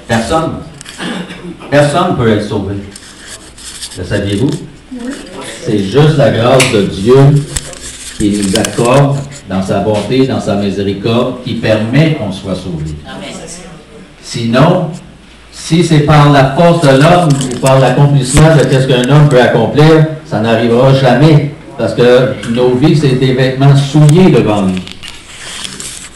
Personne. Personne ne peut être sauvé. Le saviez-vous? C'est juste la grâce de Dieu qui nous accorde dans sa bonté, dans sa miséricorde, qui permet qu'on soit sauvé. Sinon, si c'est par la force de l'homme ou par l'accomplissement de ce qu'un homme peut accomplir, ça n'arrivera jamais. Parce que nos vies, c'est des vêtements souillés devant nous.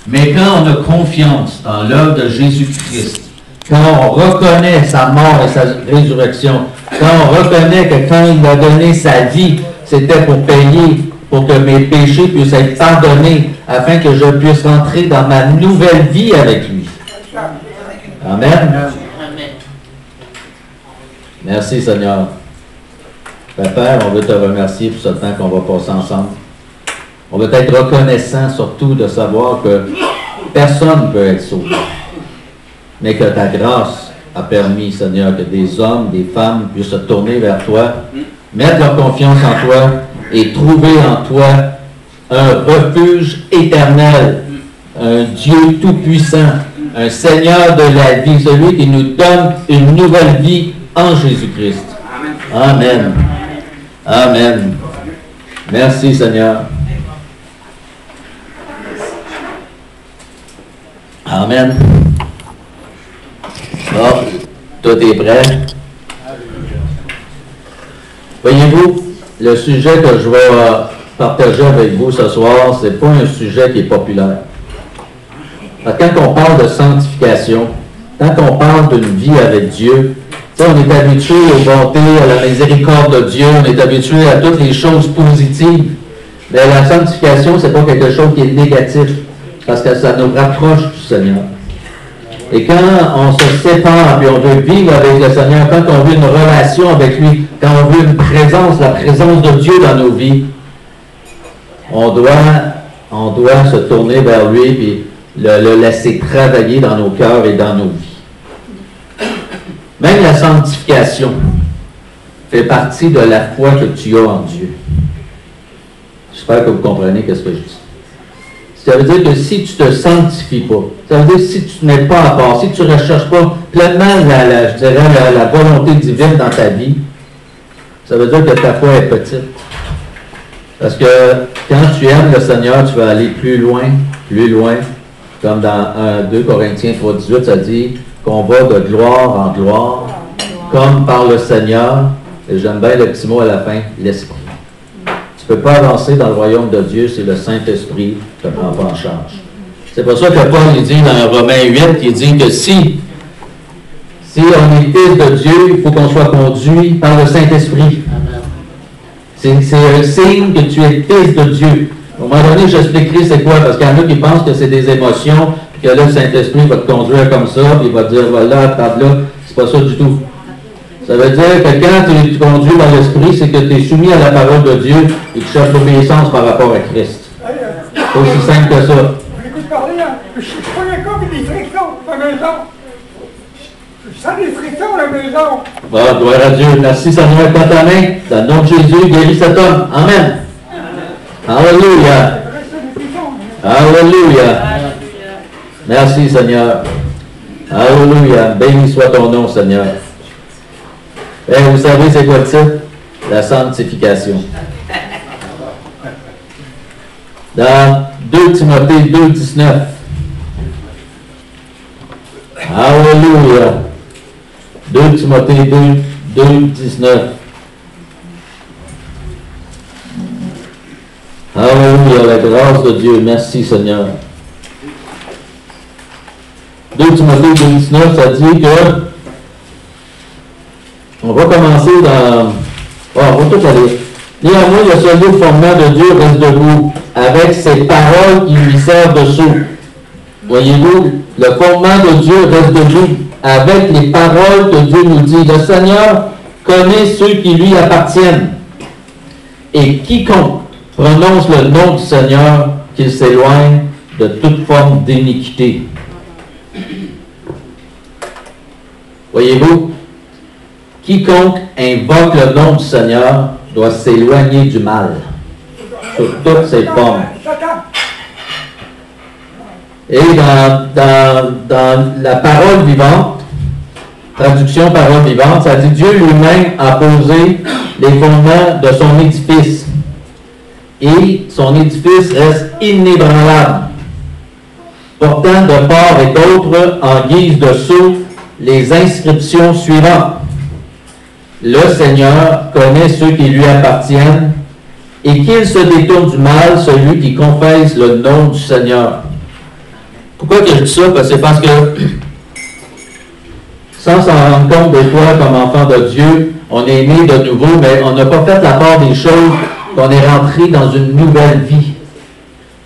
Mais quand on a confiance dans l'œuvre de Jésus-Christ, quand on reconnaît sa mort et sa résurrection, quand on reconnaît que quand il a donné sa vie, c'était pour payer, pour que mes péchés puissent être pardonnés, afin que je puisse rentrer dans ma nouvelle vie avec lui. Amen. Merci Seigneur. Père, on veut te remercier pour ce temps qu'on va passer ensemble. On veut être reconnaissant surtout de savoir que personne ne peut être sauvé, mais que ta grâce a permis, Seigneur, que des hommes, des femmes puissent se tourner vers toi, mettre leur confiance en toi et trouver en toi un refuge éternel, un Dieu tout-puissant, un Seigneur de la vie, celui qui nous donne une nouvelle vie en Jésus-Christ. Amen. Amen. Merci Seigneur. Amen. Bon, tout est prêt. Voyez-vous, le sujet que je vais partager avec vous ce soir, c'est pas un sujet qui est populaire. Quand on parle de sanctification, quand on parle d'une vie avec Dieu, on est habitué aux bontés, à la miséricorde de Dieu, on est habitué à toutes les choses positives. Mais la sanctification, c'est pas quelque chose qui est négatif, parce que ça nous rapproche du Seigneur. Et quand on se sépare, puis on veut vivre avec le Seigneur, quand on veut une relation avec lui, quand on veut une présence, la présence de Dieu dans nos vies, on doit se tourner vers lui, puis le laisser travailler dans nos cœurs et dans nos vies. Même la sanctification fait partie de la foi que tu as en Dieu. J'espère que vous comprenez ce que je dis. Ça veut dire que si tu ne te sanctifies pas, ça veut dire que si tu ne mets pas à part, si tu ne recherches pas pleinement la volonté divine dans ta vie, ça veut dire que ta foi est petite. Parce que quand tu aimes le Seigneur, tu vas aller plus loin, comme dans 2 Corinthiens 3,18, ça dit qu'on va de gloire en gloire, comme par le Seigneur, et j'aime bien le petit mot à la fin, l'Esprit. Tu ne peux pas avancer dans le royaume de Dieu si le Saint-Esprit ne te prend pas en charge. C'est pour ça que Paul il dit dans Romains 8, il dit que si on est fils de Dieu, il faut qu'on soit conduit par le Saint-Esprit. C'est un signe que tu es fils de Dieu. À un moment donné, j'expliquerai c'est quoi, parce qu'il y en a qui pensent que c'est des émotions, puis que là, le Saint-Esprit va te conduire comme ça, puis il va te dire, voilà, table là. C'est pas ça du tout. Ça veut dire que quand tu conduis dans l'Esprit, c'est que tu es soumis à la parole de Dieu et tu cherches l'obéissance par rapport à Christ. C'est aussi simple que ça. Je l'écoute parler, hein. Je suis pas d'accord avec des frictions à la maison. Je sens des frictions à la maison. Bon, gloire à Dieu. Merci Seigneur, prends ta main. Dans le nom de Jésus, guéris cet homme. Amen. Alléluia. Alléluia. Merci Seigneur. Alléluia. Béni soit ton nom, Seigneur. Et vous savez, c'est quoi le titre? La sanctification. Dans 2 Timothée 2,19. Alléluia. 2 Timothée 2,19. Alléluia, la grâce de Dieu. Merci Seigneur. 2 Timothée 2,19, ça dit que on va commencer dans... on va tout aller. Néanmoins, le solide fondement de Dieu reste debout, avec ses paroles qui lui servent de sceau. Voyez-vous, le fondement de Dieu reste debout, avec les paroles que Dieu nous dit. Le Seigneur connaît ceux qui lui appartiennent. Et quiconque prononce le nom du Seigneur, qu'il s'éloigne de toute forme d'iniquité. Voyez-vous, quiconque invoque le nom du Seigneur doit s'éloigner du mal, sous toutes ses formes. Et dans la parole vivante, traduction parole vivante, ça dit Dieu lui-même a posé les fondements de son édifice. Et son édifice reste inébranlable, portant de part et d'autre, en guise de sceau, les inscriptions suivantes. Le Seigneur connaît ceux qui lui appartiennent, et qu'il se détourne du mal, celui qui confesse le nom du Seigneur. Pourquoi que je dis ça? C'est parce que, sans s'en rendre compte des fois, comme enfant de Dieu, on est né de nouveau, mais on n'a pas fait la part des choses, qu'on est rentré dans une nouvelle vie.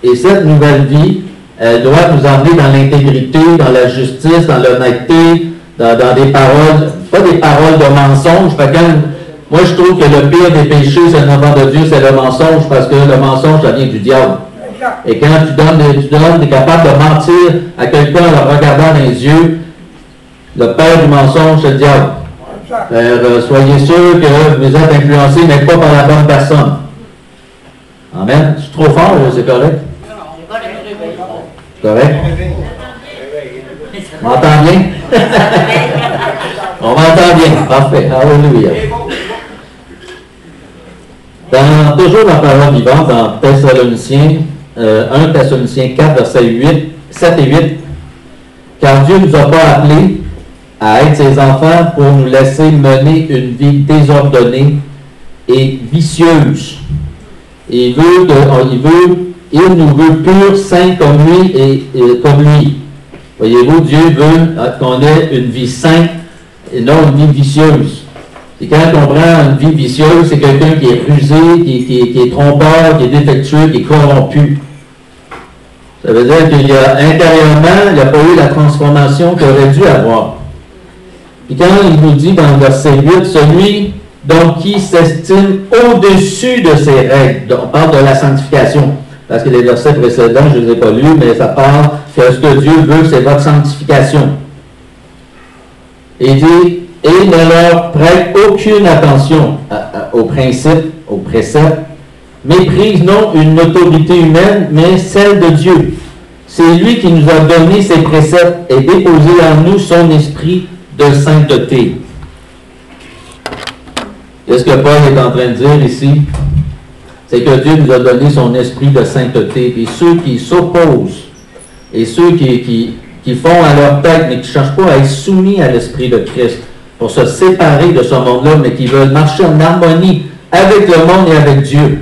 Et cette nouvelle vie, elle doit nous emmener dans l'intégrité, dans la justice, dans l'honnêteté, dans des paroles, pas des paroles de mensonge. Moi, je trouve que le pire des péchés, c'est un enfant de Dieu, c'est le mensonge, parce que le mensonge, ça vient du diable. Et quand tu es capable de mentir à quelqu'un en le regardant dans les yeux, le père du mensonge, c'est le diable. Soyez sûr que vous êtes influencé, mais pas par la bonne personne. Amen. C'est trop fort, c'est correct? Correct? On m'entend bien? On m'entend bien. Parfait. Alléluia. Toujours dans la parole vivante, dans Thessaloniciens, 1 Thessaloniciens 4, versets 7 et 8, car Dieu ne nous a pas appelés à être ses enfants pour nous laisser mener une vie désordonnée et vicieuse. Il nous veut purs, saints comme lui et comme lui. Voyez-vous, Dieu veut qu'on ait une vie sainte et non une vie vicieuse. Et quand on prend une vie vicieuse, c'est quelqu'un qui est rusé, qui est trompeur, qui est défectueux, qui est corrompu. Ça veut dire qu'il y a intérieurement, il n'a pas eu la transformation qu'il aurait dû avoir. Et quand il nous dit dans le verset 8, celui donc qui s'estime au-dessus de ses règles, on parle de la sanctification, parce que les versets précédents, je ne les ai pas lus, mais ça parle que ce que Dieu veut, c'est votre sanctification. Et il dit, et ne leur prête aucune attention aux principes, aux préceptes, méprise non une autorité humaine, mais celle de Dieu. C'est lui qui nous a donné ses préceptes et déposé en nous son esprit de sainteté. Qu'est-ce que Paul est en train de dire ici? C'est que Dieu nous a donné son esprit de sainteté. Et ceux qui s'opposent et ceux qui font à leur tête, mais qui ne cherchent pas à être soumis à l'esprit de Christ, pour se séparer de ce monde-là, mais qui veulent marcher en harmonie avec le monde et avec Dieu.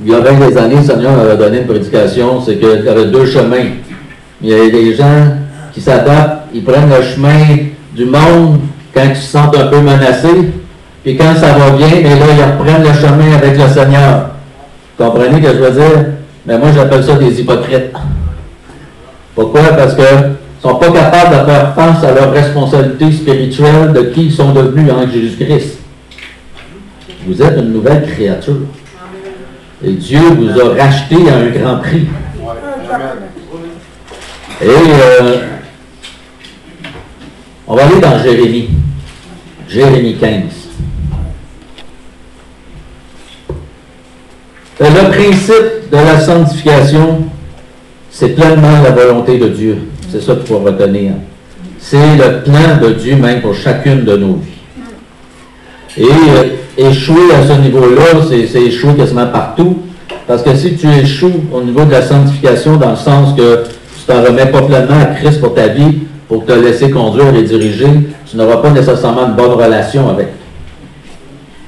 Il y a 20 des années, le Seigneur m'avait donné une prédication, c'est qu'il y avait deux chemins. Il y a des gens qui s'adaptent, ils prennent le chemin du monde quand ils se sentent un peu menacés, puis quand ça va bien, mais là, ils reprennent le chemin avec le Seigneur. Vous comprenez ce que je veux dire? Mais moi, j'appelle ça des hypocrites. Pourquoi? Parce qu'ils ne sont pas capables de faire face à leur responsabilité spirituelle de qui ils sont devenus en Jésus-Christ. Vous êtes une nouvelle créature. Et Dieu vous a racheté à un grand prix. Et on va aller dans Jérémie. Jérémie 15. Le principe de la sanctification, c'est pleinement la volonté de Dieu. C'est ça qu'il faut retenir. C'est le plan de Dieu même pour chacune de nos vies. Et échouer à ce niveau-là, c'est échouer quasiment partout. Parce que si tu échoues au niveau de la sanctification, dans le sens que tu t'en remets pas pleinement à Christ pour ta vie, pour te laisser conduire et diriger, tu n'auras pas nécessairement une bonne relation avec.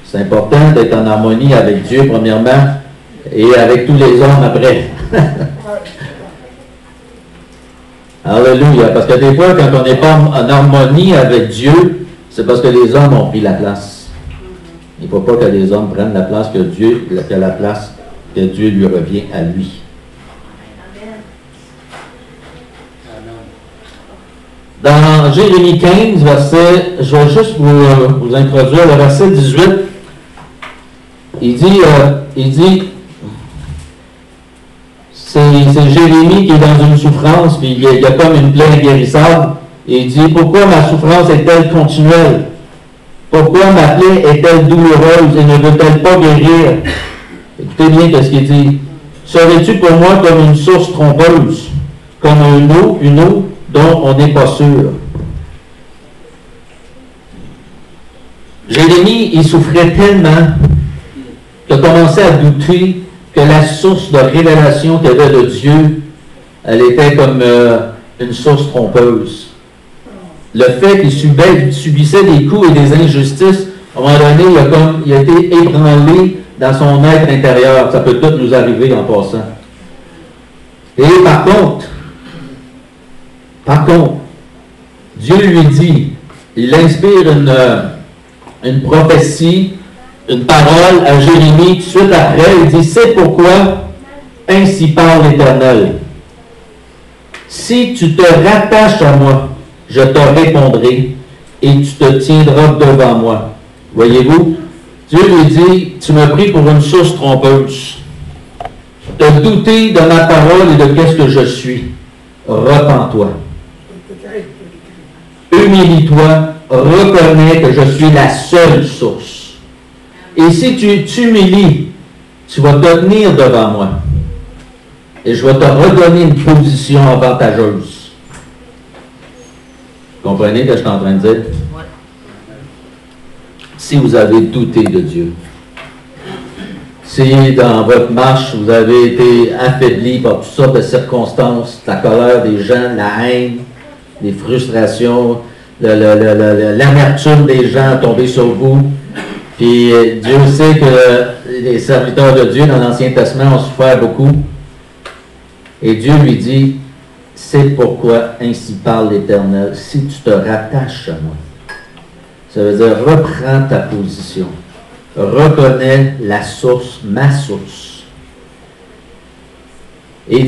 C'est important d'être en harmonie avec Dieu, premièrement, et avec tous les hommes après. Alléluia. Parce que des fois, quand on n'est pas en harmonie avec Dieu, c'est parce que les hommes ont pris la place. Il ne faut pas que les hommes prennent la place que Dieu, que la place que Dieu lui revient à lui. Dans Jérémie 15, je vais juste vous introduire le verset 18. Il dit c'est Jérémie qui est dans une souffrance, puis il y a comme une plaie inguérissable. Et il dit, pourquoi ma souffrance est-elle continuelle? Pourquoi ma plaie est-elle douloureuse et ne veut-elle pas guérir? Écoutez bien ce qu'il dit. Serais-tu pour moi comme une source trompeuse, comme une eau dont on n'est pas sûr. Jérémie, il souffrait tellement qu'il a commencé à douter que la source de révélation qu'il avait de Dieu, elle était comme une source trompeuse. Le fait qu'il subissait des coups et des injustices, à un moment donné, il a été ébranlé dans son être intérieur. Ça peut tout nous arriver en passant. Et par contre, Dieu lui dit, il inspire une prophétie, une parole à Jérémie, tout de suite après, il dit, c'est pourquoi ainsi parle l'Éternel. Si tu te rattaches à moi, je te répondrai et tu te tiendras devant moi. Voyez-vous, Dieu lui dit, tu m'as pris pour une source trompeuse. Tu as douté de ma parole et de qu'est-ce que je suis. Repens-toi. Humilie-toi, reconnais que je suis la seule source. Et si tu t'humilies, tu vas te tenir devant moi. Et je vais te redonner une position avantageuse. Vous comprenez ce que je suis en train de dire? Si vous avez douté de Dieu, si dans votre marche, vous avez été affaibli par toutes sortes de circonstances, la colère des gens, la haine, les frustrations, l'amertume des gens tombés sur vous, puis Dieu sait que les serviteurs de Dieu dans l'Ancien Testament ont souffert beaucoup, et Dieu lui dit, c'est pourquoi ainsi parle l'Éternel, si tu te rattaches à moi. Ça veut dire, reprends ta position. Reconnais la source, ma source. Et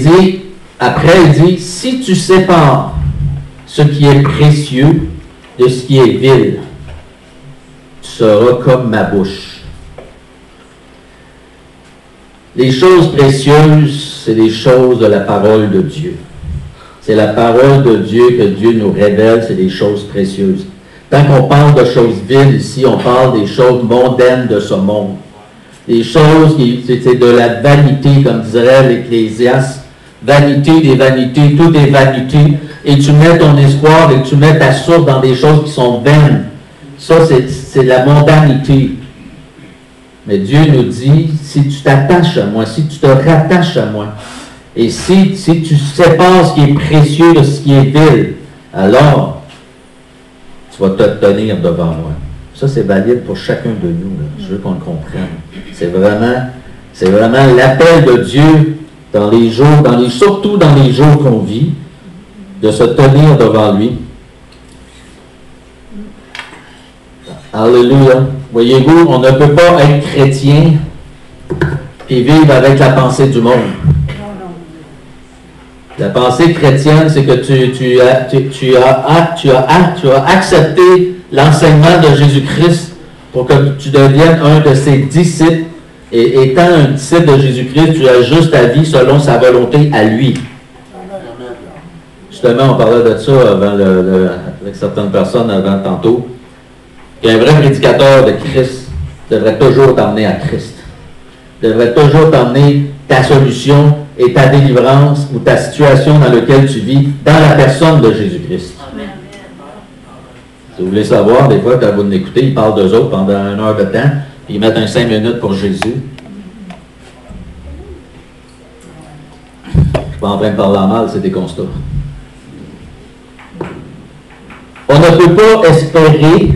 après il dit, si tu sépares ce qui est précieux de ce qui est vil, tu seras comme ma bouche. Les choses précieuses, c'est les choses de la parole de Dieu. C'est la parole de Dieu que Dieu nous révèle, c'est des choses précieuses. Tant qu'on parle de choses viles ici, on parle des choses mondaines de ce monde. Des choses qui, c'est de la vanité, comme dirait l'Ecclésiaste. Vanité des vanités, tout est vanité. Et tu mets ton espoir et tu mets ta source dans des choses qui sont vaines. Ça, c'est la mondanité. Mais Dieu nous dit, si tu t'attaches à moi, si tu te rattaches à moi, et si tu sépares ce qui est précieux de ce qui est vil, alors tu vas te tenir devant moi. Ça, c'est valide pour chacun de nous. Là. Je veux qu'on le comprenne. C'est vraiment l'appel de Dieu dans les jours, surtout dans les jours qu'on vit, de se tenir devant lui. Alléluia. Voyez-vous, on ne peut pas être chrétien et vivre avec la pensée du monde. La pensée chrétienne, c'est que tu as accepté l'enseignement de Jésus-Christ pour que tu deviennes un de ses disciples. Et étant un disciple de Jésus-Christ, tu ajustes ta vie selon sa volonté à lui. Justement, on parlait de ça avec certaines personnes avant tantôt. Qu'un vrai prédicateur de Christ devrait toujours t'emmener à Christ. Devrait toujours t'emmener ta solution et ta délivrance ou ta situation dans laquelle tu vis dans la personne de Jésus-Christ. Si vous voulez savoir, des fois, quand vous l'écoutez, ils parlent d'eux autres pendant 1 heure de temps, puis ils mettent un 5 minutes pour Jésus. Je ne suis pas en train de parler en mal, c'est des constats. On ne peut pas espérer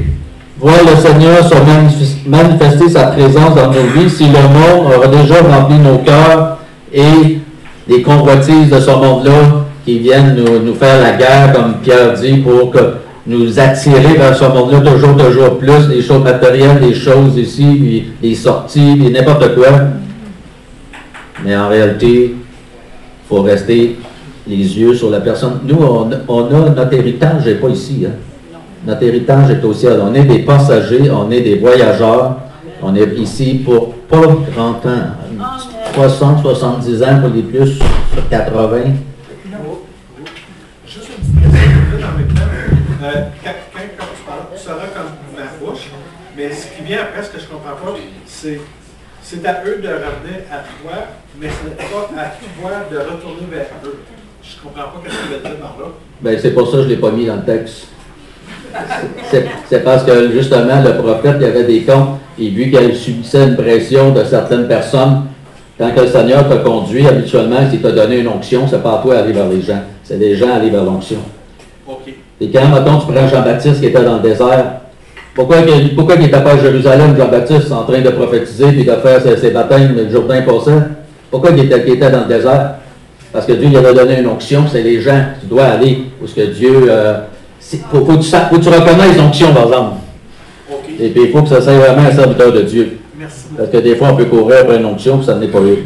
voir le Seigneur se manifester sa présence dans nos vies si le monde aura déjà rempli nos cœurs et les convoitises de ce monde-là qui viennent nous faire la guerre, comme Pierre dit, pour que nous attirer vers ce monde-là toujours plus, les choses matérielles, les choses ici, puis les sorties, puis n'importe quoi. Mais en réalité, il faut rester les yeux sur la personne. Nous, on a notre héritage n'est pas ici. Hein? Notre héritage est au ciel. On est des passagers, on est des voyageurs. On est ici pour pas grand temps. 60, 70 ans pour les plus, 80. Juste une petite question en même temps. Quand tu parles, tu seras comme ma bouche, mais ce qui vient après, ce que je comprends pas, c'est à eux de revenir à toi, mais ce n'est pas à toi de retourner vers eux. Je comprends pas ce qu'il veut dire par là. Ben, c'est pour ça que je ne l'ai pas mis dans le texte. C'est parce que, justement, le prophète, il avait des comptes, et vu qu'il subissait une pression de certaines personnes, quand le Seigneur t'a conduit, habituellement, s'il t'a donné une onction, c'est pas à toi d'aller vers les gens, c'est les gens aller vers l'onction. OK. Et quand, mettons, tu prends Jean-Baptiste qui était dans le désert, pourquoi il n'était pas à Jérusalem, Jean-Baptiste, en train de prophétiser et de faire ses baptêmes le Jourdain passant? Pourquoi il était dans le désert? Parce que Dieu lui avait donné une onction, c'est les gens, tu dois aller où ce que Dieu... faut que tu reconnaisses l'onction, par exemple. OK. Et puis il faut que ça soit vraiment un serviteur de Dieu. Merci. Parce que des fois, on peut courir après une onction, puis ça n'est pas eu.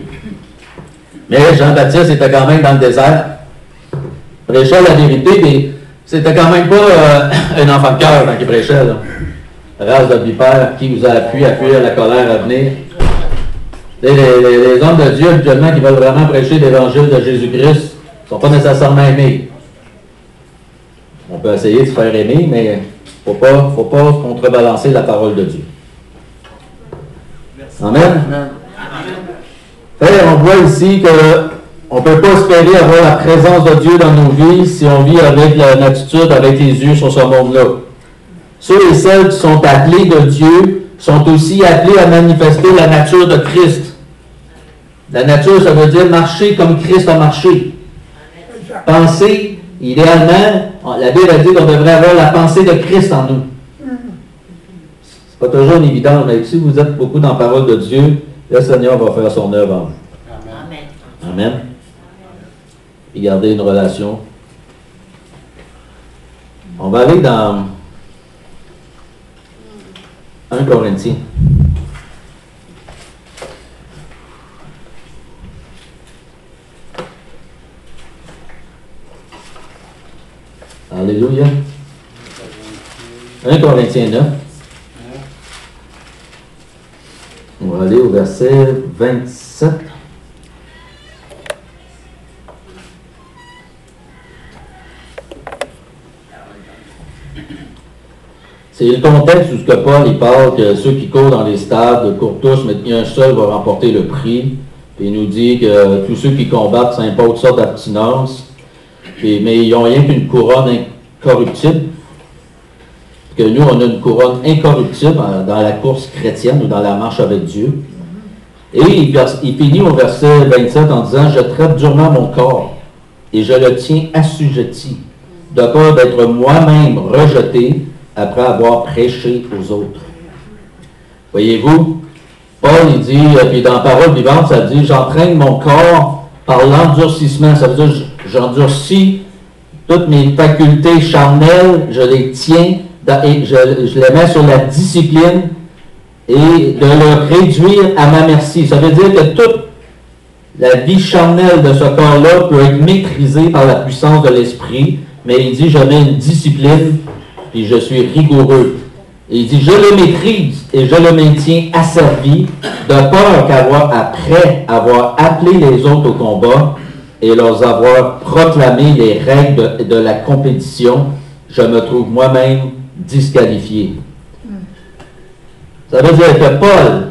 Mais Jean-Baptiste était quand même dans le désert, prêchait la vérité, puis c'était quand même pas un enfant de cœur quand il prêchait, là. Race de vipère, qui vous a appuyé à fuir la colère à venir. Les hommes de Dieu, habituellement, qui veulent vraiment prêcher l'évangile de Jésus-Christ, ne sont pas nécessairement aimés. On peut essayer de se faire aimer, mais il ne faut pas contrebalancer la parole de Dieu. Amen. On voit ici qu'on ne peut pas espérer avoir la présence de Dieu dans nos vies si on vit avec une attitude, avec les yeux sur ce monde-là. Ceux et celles qui sont appelés de Dieu sont aussi appelés à manifester la nature de Christ. La nature, ça veut dire marcher comme Christ a marché. Penser, idéalement, la Bible a dit qu'on devrait avoir la pensée de Christ en nous. C'est pas toujours une évidence, mais si vous êtes beaucoup dans la parole de Dieu, le Seigneur va faire son œuvre en vous. Amen. Amen. Et garder une relation. On va aller dans 1 Corinthiens. Alléluia. 1 Corinthiens 9. On va aller au verset 27. C'est le contexte où ce que Paul il parle que ceux qui courent dans les stades courent tous, mais un seul va remporter le prix. Puis il nous dit que tous ceux qui combattent s'imposent toutes sortes d'abstinence, mais ils n'ont rien qu'une couronne incorruptible. Que nous, on a une couronne incorruptible dans la course chrétienne ou dans la marche avec Dieu. Et il finit au verset 27 en disant « Je traite durement mon corps et je le tiens assujetti, de peur d'être moi-même rejeté après avoir prêché aux autres. » Voyez-vous, Paul, il dit, puis dans Parole vivante, ça dit « J'entraîne mon corps par l'endurcissement. » Ça veut dire j'endurcis toutes mes facultés charnelles, je les tiens et je les mets sur la discipline et de le réduire à ma merci. Ça veut dire que toute la vie charnelle de ce corps-là peut être maîtrisée par la puissance de l'esprit, mais il dit, je mets une discipline, puis je suis rigoureux. Et il dit, je le maîtrise et je le maintiens asservi, de peur après avoir appelé les autres au combat et leur avoir proclamé les règles de la compétition, je me trouve moi-même disqualifié. Ça veut dire que Paul,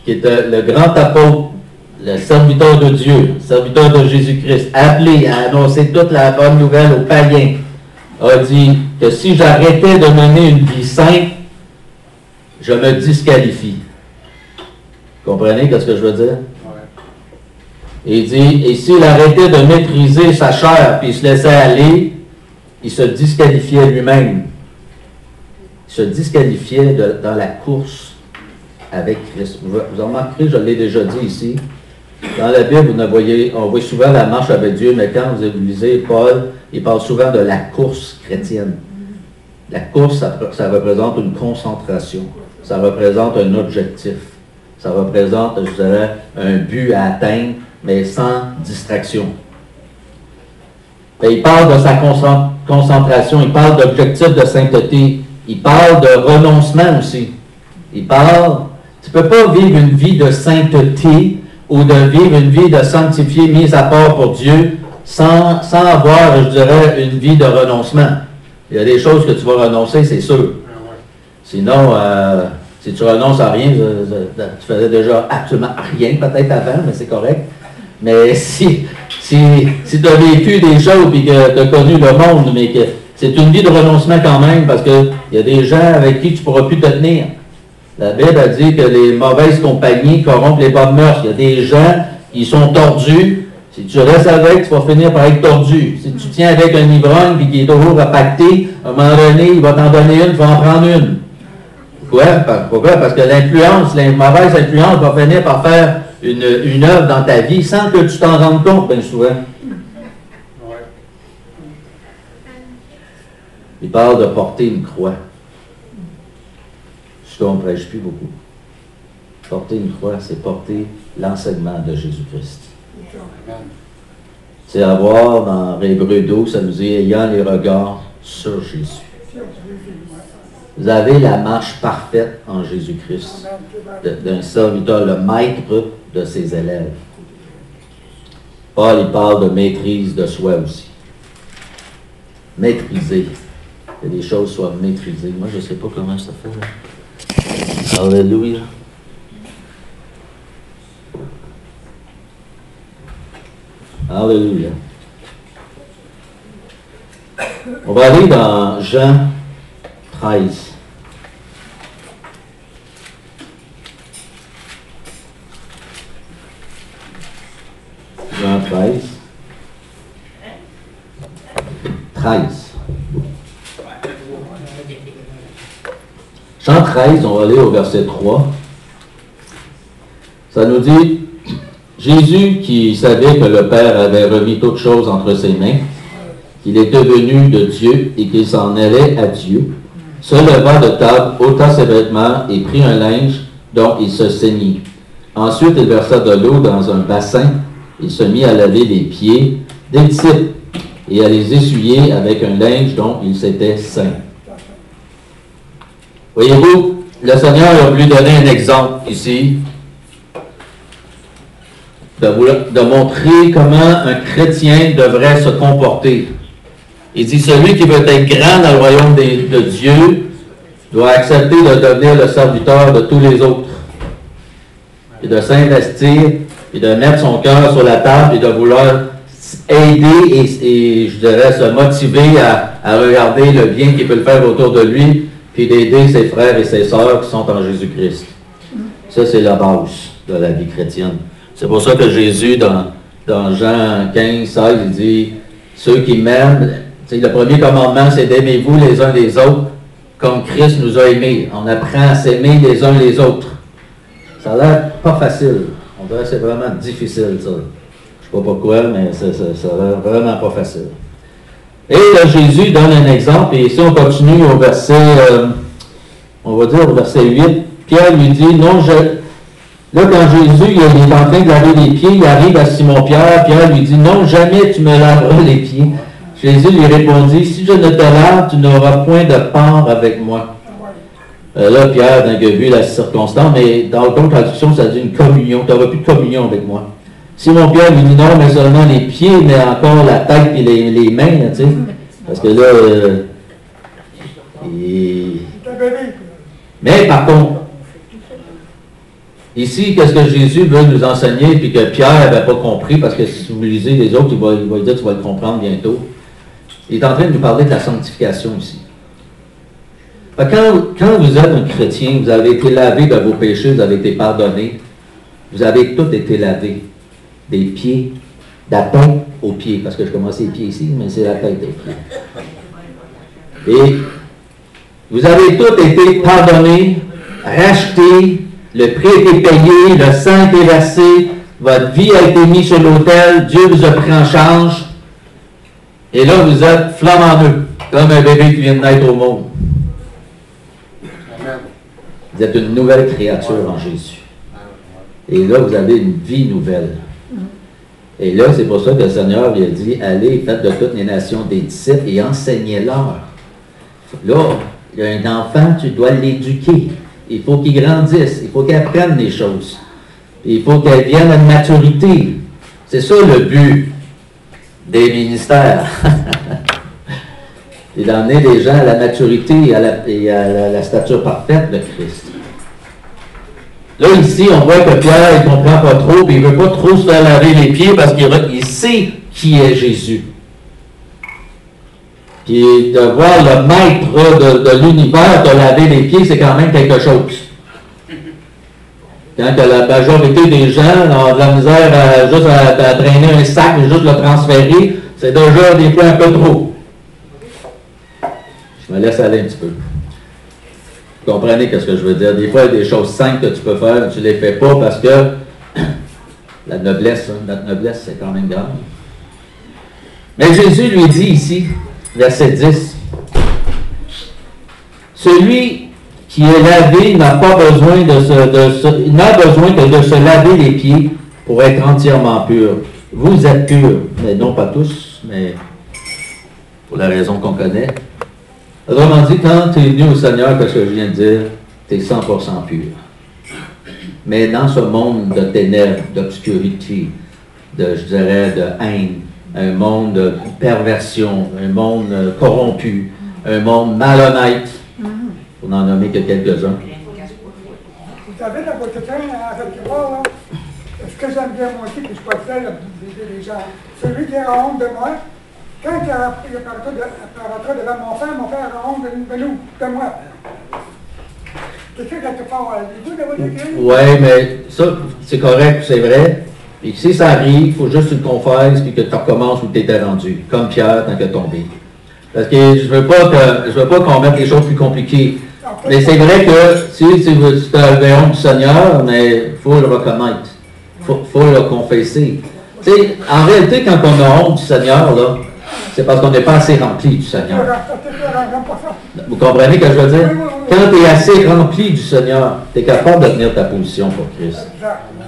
qui était le grand apôtre, le serviteur de Dieu, serviteur de Jésus-Christ, appelé à annoncer toute la bonne nouvelle aux païens, a dit que si j'arrêtais de mener une vie sainte, je me disqualifie. Comprenez ce que je veux dire? Et il dit, et s'il arrêtait de maîtriser sa chair, puis il se laissait aller, il se disqualifiait lui-même. Il se disqualifiait dans la course avec Christ. Vous remarquerez, je l'ai déjà dit ici, dans la Bible, on voit souvent la marche avec Dieu, mais quand vous lisez Paul, il parle souvent de la course chrétienne. La course, ça représente une concentration. Ça représente un objectif. Ça représente, je dirais, un but à atteindre, mais sans distraction. Et il parle de sa concentration, il parle d'objectif de sainteté, il parle de renoncement aussi. Tu ne peux pas vivre une vie de sainteté ou de vivre une vie de sanctifié mise à part pour Dieu sans avoir, je dirais, une vie de renoncement. Il y a des choses que tu vas renoncer, c'est sûr. Sinon, si tu renonces à rien, tu faisais déjà absolument rien peut-être avant, mais c'est correct. Mais si Si tu as vécu des choses et que tu as connu le monde, mais que c'est une vie de renoncement quand même, parce qu'il y a des gens avec qui tu ne pourras plus te tenir. La Bible a dit que les mauvaises compagnies corrompent les bonnes mœurs. Il y a des gens qui sont tordus. Si tu restes avec, tu vas finir par être tordu. Si tu tiens avec un ivrogne et qui est toujours pacté, à un moment donné, il va t'en donner une, tu vas en prendre une. Pourquoi? Parce que l'influence, la mauvaise influence va finir par faire une œuvre dans ta vie sans que tu t'en rendes compte, bien souvent. Il parle de porter une croix. Ce qu'on ne prêche plus beaucoup. Porter une croix, c'est porter l'enseignement de Jésus-Christ. C'est avoir, dans Hébreux 12, ça nous dit, ayant les regards sur Jésus. Vous avez la marche parfaite en Jésus-Christ, d'un serviteur, le maître de ses élèves. Paul, il parle de maîtrise de soi aussi. Maîtriser. Que les choses soient maîtrisées. Moi, je ne sais pas comment ça fait. Là. Alléluia. Alléluia. On va aller dans Jean 13. Jean 13. 13. Jean 13, on va aller au verset 3. Ça nous dit, Jésus qui savait que le Père avait remis toutes choses entre ses mains, qu'il était venu de Dieu et qu'il s'en allait à Dieu, se leva de table, ôta ses vêtements et prit un linge dont il se ceignit. Ensuite, il versa de l'eau dans un bassin, il se mit à laver les pieds des disciples et à les essuyer avec un linge dont il s'était ceint. Voyez-vous, le Seigneur a voulu donner un exemple ici, de montrer comment un chrétien devrait se comporter. Il dit, celui qui veut être grand dans le royaume de Dieu doit accepter de devenir le serviteur de tous les autres. Et de s'investir, et de mettre son cœur sur la table, et de vouloir aider et je dirais, se motiver à regarder le bien qu'il peut faire autour de lui, puis d'aider ses frères et ses sœurs qui sont en Jésus-Christ. Ça, c'est la base de la vie chrétienne. C'est pour ça que Jésus, dans Jean 15, 16, il dit, ceux qui m'aiment, le premier commandement, c'est d'aimez-vous les uns les autres comme Christ nous a aimés. On apprend à s'aimer les uns les autres. Ça a l'air pas facile. On dirait que c'est vraiment difficile, ça. Je ne sais pas pourquoi, mais ça a l'air vraiment pas facile. Et là, Jésus donne un exemple, et ici on continue au verset, on va dire au verset 8. Pierre lui dit, non, là, quand Jésus il est en train de laver les pieds, il arrive à Simon-Pierre, Pierre lui dit, non, jamais tu me laveras les pieds. Jésus lui répondit, si je ne te lave, tu n'auras point de part avec moi. Là, Pierre n'a vu la circonstance, mais dans l'autre traduction, ça dit une communion. Tu n'auras plus de communion avec moi. Simon-Pierre lui dit non, mais seulement les pieds, mais encore la tête et les mains, là, tu sais. Parce que là, mais par contre, ici, qu'est-ce que Jésus veut nous enseigner, puis que Pierre n'avait pas compris, parce que si vous lisez les autres, il va dire, tu vas le comprendre bientôt. Il est en train de nous parler de la sanctification ici. Quand vous êtes un chrétien, vous avez été lavé de vos péchés, vous avez été pardonné, vous avez tous été lavés. Des pieds, de la tête aux pieds, parce que je commence les pieds ici, mais c'est la tête aux pieds. Et vous avez tous été pardonnés, rachetés, le prix a été payé, le sang a été versé, votre vie a été mise sur l'autel, Dieu vous a pris en charge, et là vous êtes flambant neuf, comme un bébé qui vient de naître au monde. Vous êtes une nouvelle créature en Jésus. Et là, vous avez une vie nouvelle. Et là, c'est pour ça que le Seigneur lui a dit, allez, faites de toutes les nations des disciples et enseignez-leur. Là, il y a un enfant, tu dois l'éduquer. Il faut qu'il grandisse, il faut qu'il apprenne des choses. Il faut qu'elle vienne à une maturité. C'est ça le but des ministères. C'est d'emmener les gens à la maturité et à la stature parfaite de Christ. Là, ici, on voit que Pierre, il ne comprend pas trop, puis il ne veut pas trop se faire laver les pieds parce qu'il sait qui est Jésus. Puis de voir le maître de l'univers te laver les pieds, c'est quand même quelque chose. Quand la majorité des gens ont de la misère juste à traîner un sac et juste le transférer, c'est déjà des fois un peu trop. Je me laisse aller un petit peu. Vous comprenez ce que je veux dire? Des fois, il y a des choses simples que tu peux faire, mais tu ne les fais pas parce que la noblesse, notre noblesse, c'est quand même grave. Mais Jésus lui dit ici, verset 10, celui qui est lavé n'a pas besoin n'a besoin que de se laver les pieds pour être entièrement pur. Vous êtes purs, mais non pas tous, mais pour la raison qu'on connaît. Autrement dit, quand tu es venu au Seigneur, que ce que je viens de dire, tu es 100% pur. Mais dans ce monde de ténèbres, d'obscurité, je dirais, de haine, un monde de perversion, un monde corrompu, un monde malhonnête, pour n'en nommer que quelques-uns. Vous savez, dans votre temps, à quelque part, là, ce que j'aime bien moi aussi, puis je peux faire d'aider les gens, celui qui a honte de moi, quand il apparaîtra devant mon frère a honte de moi. C'est sûr quelque part, les deux de votre église. Oui, mais ça, c'est correct, c'est vrai. Et si ça arrive, il faut juste que tu le confesses puis que tu recommences où tu étais rendu, comme Pierre tant qu'il est tombé. Parce que je veux pas qu'on mette les choses plus compliquées. Mais c'est vrai que si tu as honte du Seigneur, mais il faut le reconnaître. Il faut le confesser. Tu sais, en réalité, quand on a honte du Seigneur, là, c'est parce qu'on n'est pas assez rempli du Seigneur. Vous comprenez ce que je veux dire? Quand tu es assez rempli du Seigneur, tu es capable de tenir ta position pour Christ.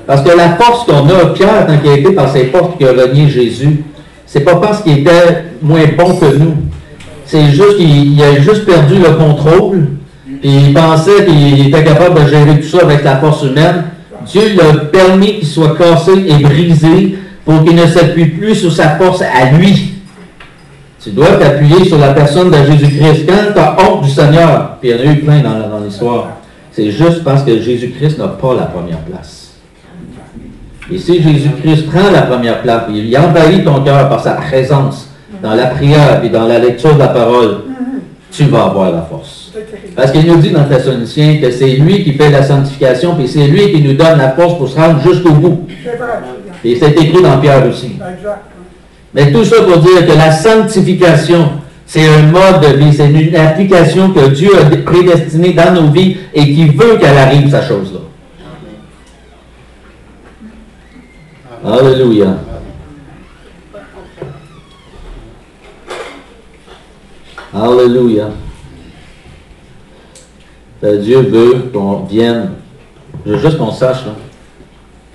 Parce que la force qu'on a, Pierre, tant qu'il a été par ses portes qui a renié Jésus, c'est pas parce qu'il était moins bon que nous. C'est juste qu'il a juste perdu le contrôle, puis il pensait qu'il était capable de gérer tout ça avec la force humaine. Dieu lui a permis qu'il soit cassé et brisé pour qu'il ne s'appuie plus sur sa force à lui. Tu dois t'appuyer sur la personne de Jésus-Christ. Quand tu as honte du Seigneur, puis il y en a eu plein dans l'histoire, c'est juste parce que Jésus-Christ n'a pas la première place. Et si Jésus-Christ prend la première place, il envahit ton cœur par sa présence, dans la prière et dans la lecture de la parole, tu vas avoir la force. Parce qu'il nous dit dans Thessaloniciens que c'est lui qui fait la sanctification, puis c'est lui qui nous donne la force pour se rendre jusqu'au bout. Et c'est écrit dans Pierre aussi. Mais tout ça pour dire que la sanctification, c'est un mode de vie, c'est une application que Dieu a prédestinée dans nos vies et qui veut qu'elle arrive, sa chose-là. Alléluia. Alléluia. Dieu veut qu'on vienne. Je veux juste qu'on sache, là,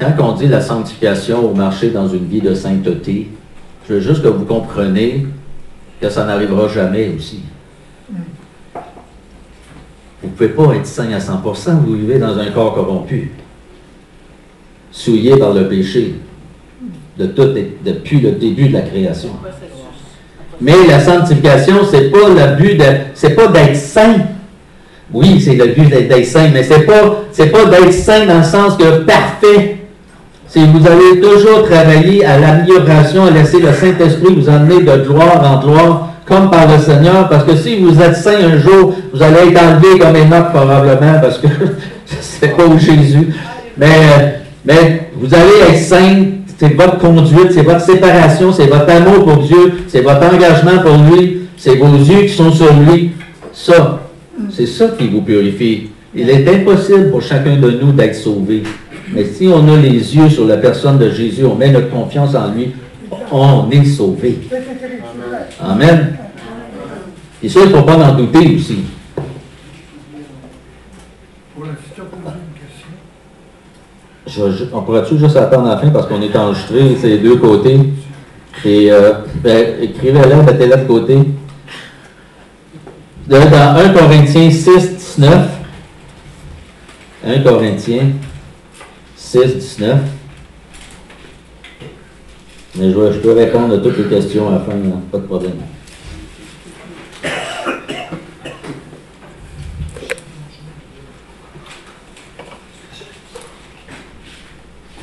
quand on dit la sanctification au marché dans une vie de sainteté, je veux juste que vous compreniez que ça n'arrivera jamais aussi. Vous ne pouvez pas être saint à 100%, vous vivez dans un corps corrompu, souillé par le péché, depuis le début de la création. Mais la sanctification, c'est pas le but c'est pas d'être saint. Oui, c'est le but d'être saint, mais c'est pas d'être saint dans le sens que parfait. C'est vous allez toujours travailler à l'amélioration, à laisser le Saint-Esprit vous emmener de gloire en gloire, comme par le Seigneur, parce que si vous êtes saint un jour, vous allez être enlevé comme Enoch probablement, parce que c'est pas où Jésus. Mais vous allez être saint, c'est votre conduite, c'est votre séparation, c'est votre amour pour Dieu, c'est votre engagement pour lui, c'est vos yeux qui sont sur lui. Ça, c'est ça qui vous purifie. Il est impossible pour chacun de nous d'être sauvé. Mais si on a les yeux sur la personne de Jésus, on met notre confiance en lui, on est sauvé. Amen. Et ça, il ne faut pas en douter aussi. On pourrait-tu juste attendre à la fin parce qu'on est enregistré, c'est les deux côtés. Et écrivez-la, mettez-la de côté. Dans 1 Corinthiens 6, 19. 1 Corinthiens 6, 19. Mais je peux répondre à toutes les questions à la fin, hein, pas de problème.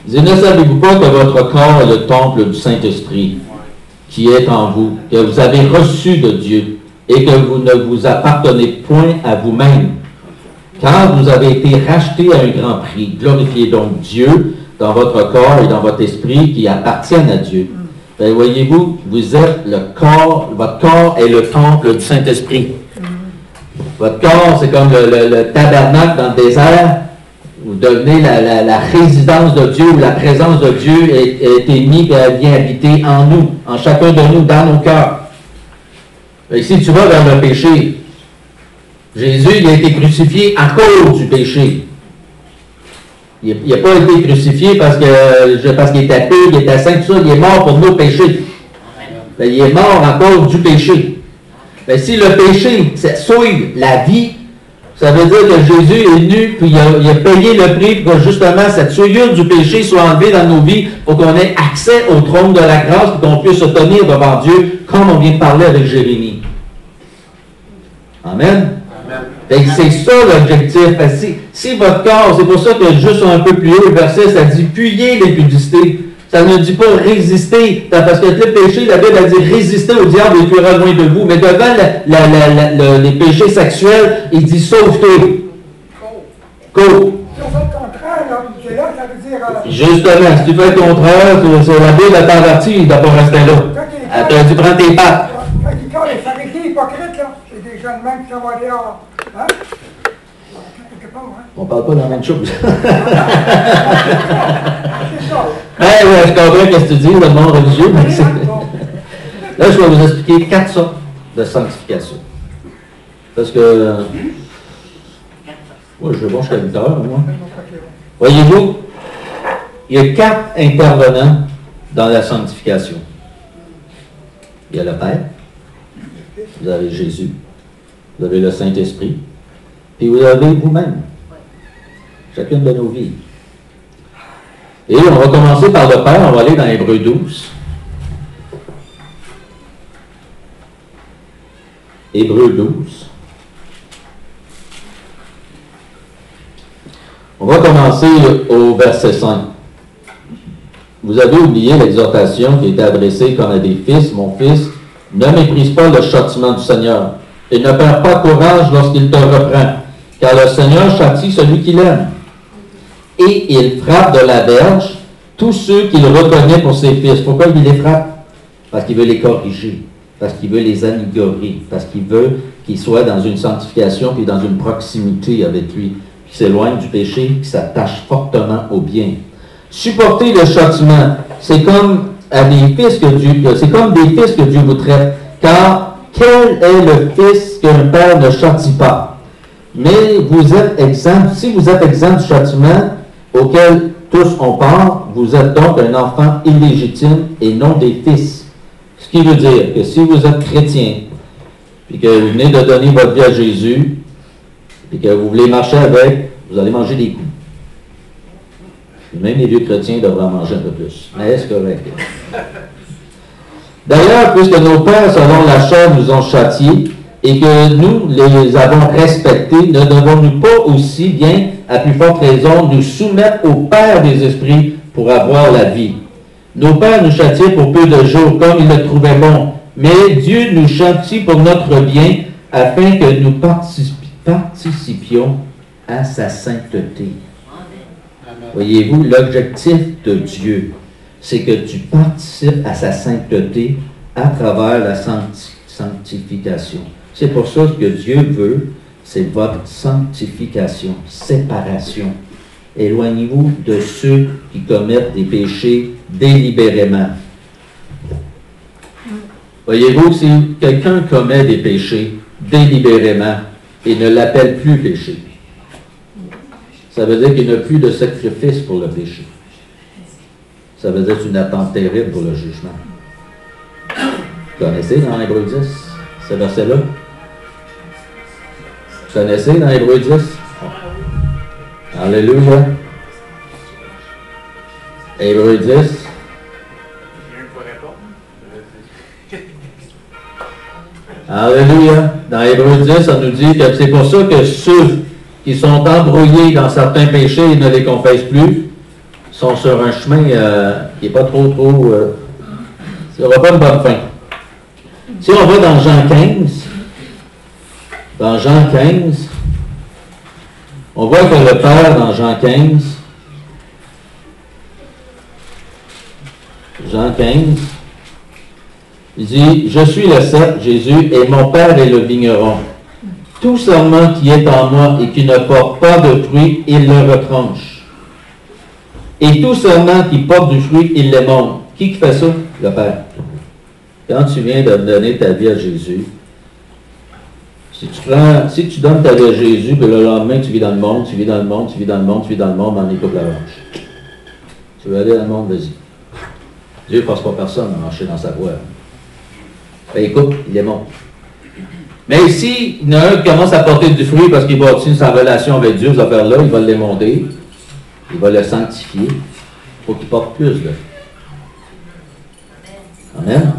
Ne savez-vous pas que votre corps est le temple du Saint-Esprit qui est en vous, que vous avez reçu de Dieu, et que vous ne vous appartenez point à vous-même, car vous avez été rachetés à un grand prix. Glorifiez donc Dieu dans votre corps et dans votre esprit qui appartiennent à Dieu. Ben, voyez-vous, vous êtes le corps, votre corps est le temple du Saint-Esprit. Votre corps, c'est comme le tabernacle dans le désert. Vous devenez la résidence de Dieu, où la présence de Dieu a été mise et elle vient habiter en nous, en chacun de nous, dans nos cœurs. Et si tu vas vers le péché, Jésus, il a été crucifié à cause du péché. Il n'a pas été crucifié parce qu'il était pur, il était saint, tout ça. Il est mort pour nos péchés. Ben, il est mort à cause du péché. Ben, si le péché souille la vie, ça veut dire que Jésus est venu, puis il a payé le prix pour que justement cette souillure du péché soit enlevée dans nos vies, pour qu'on ait accès au trône de la grâce, pour qu'on puisse se tenir devant Dieu, comme on vient de parler avec Jérémie. Amen. C'est ça l'objectif. Si votre corps, c'est pour ça que juste un peu plus haut, le verset, ça dit « Fuyez l'impudicité ». Ça ne dit pas « résister ». Parce que le péché, la Bible a dit « résister au diable et il fuira loin de vous ». Mais devant les péchés sexuels, il dit « sauve-toi ». Go. Justement, si tu fais le contraire, c'est la Bible à t'avertir, il ne doit pas rester là. Elle t'a dit « prends tes pattes ». Les pharisiens hypocrites, là, c'est des jeunes mêmes qui s'en vont dehors. Hein? On ne parle pas de la même chose. C'est ça. Ouais, je comprends ce que tu dis, le monde religieux. Mais là, je vais vous expliquer 4 sortes de sanctification. Parce que. Moi, je vais bon jusqu'à 8 heures, moi. Voyez-vous, il y a 4 intervenants dans la sanctification. Il y a le Père, vous avez Jésus, vous avez le Saint-Esprit, puis vous avez vous-même, chacune de nos vies. Et on va commencer par le Père, on va aller dans Hébreux 12. Hébreux 12. On va commencer au verset 5. Vous avez oublié l'exhortation qui était adressée comme à des fils. Mon fils, ne méprise pas le châtiment du Seigneur et ne perds pas courage lorsqu'il te reprend, car le Seigneur châtie celui qu'il aime. Et il frappe de la verge tous ceux qu'il reconnaît pour ses fils. Pourquoi il les frappe? Parce qu'il veut les corriger, parce qu'il veut les améliorer, parce qu'il veut qu'ils soient dans une sanctification puis dans une proximité avec lui, qui s'éloigne du péché, qui s'attache fortement au bien. Supporter le châtiment, c'est comme des fils que Dieu vous traite. Car quel est le fils qu'un père ne châtie pas? Mais vous êtes exempt, si vous êtes exempt du châtiment auquel tous on part, vous êtes donc un enfant illégitime et non des fils. Ce qui veut dire que si vous êtes chrétien, puis que vous venez de donner votre vie à Jésus, puis que vous voulez marcher avec, vous allez manger des coups. Même les vieux chrétiens devraient en manger un peu plus. Mais c'est correct. D'ailleurs, puisque nos pères, selon la chair, nous ont châtiés, et que nous les avons respectés, ne devons-nous pas aussi bien, à plus forte raison, nous soumettre au Père des esprits pour avoir la vie? Nos pères nous châtiaient pour peu de jours, comme ils le trouvaient bon, mais Dieu nous châtie pour notre bien, afin que nous participions à sa sainteté. Voyez-vous, l'objectif de Dieu, c'est que tu participes à sa sainteté à travers la sanctification. C'est pour ça que Dieu veut, c'est votre sanctification, séparation. Éloignez-vous de ceux qui commettent des péchés délibérément. Voyez-vous, si quelqu'un commet des péchés délibérément et ne l'appelle plus péché, ça veut dire qu'il n'y a plus de sacrifice pour le péché. Ça veut dire une attente terrible pour le jugement. Vous connaissez dans Hébreux 10, ce verset-là? Vous connaissez dans Hébreux 10? Alléluia. Hébreux 10. Alléluia. Dans Hébreux 10, ça nous dit que c'est pour ça que ceux qui sont embrouillés dans certains péchés et ne les confessent plus, sont sur un chemin qui n'est pas trop Ça n'aura pas une bonne fin. Si on va dans Jean 15, on voit que le Père, dans Jean 15, il dit, « Je suis le cep, Jésus, et mon Père est le vigneron. Tout sarment qui est en moi et qui ne porte pas de fruit, il le retranche. Et tout sarment qui porte du fruit, il l'émonde. » Qui fait ça? Le Père. Quand tu viens de donner ta vie à Jésus, si tu donnes ta vie à Jésus, puis le lendemain, tu vis dans le monde, tu vis dans le monde, tu vis dans le monde, tu vis dans le monde, on écoute la branche. Tu veux aller dans le monde, vas-y. Dieu ne force pas personne à marcher dans sa voie. Ben, écoute, il est bon. Mais ici, il y en a un qui commence à porter du fruit parce qu'il va obtenir sa relation avec Dieu, ces affaires-là, il va l'émonder, il va le sanctifier. Il faut qu'il porte plus de fruit. Amen.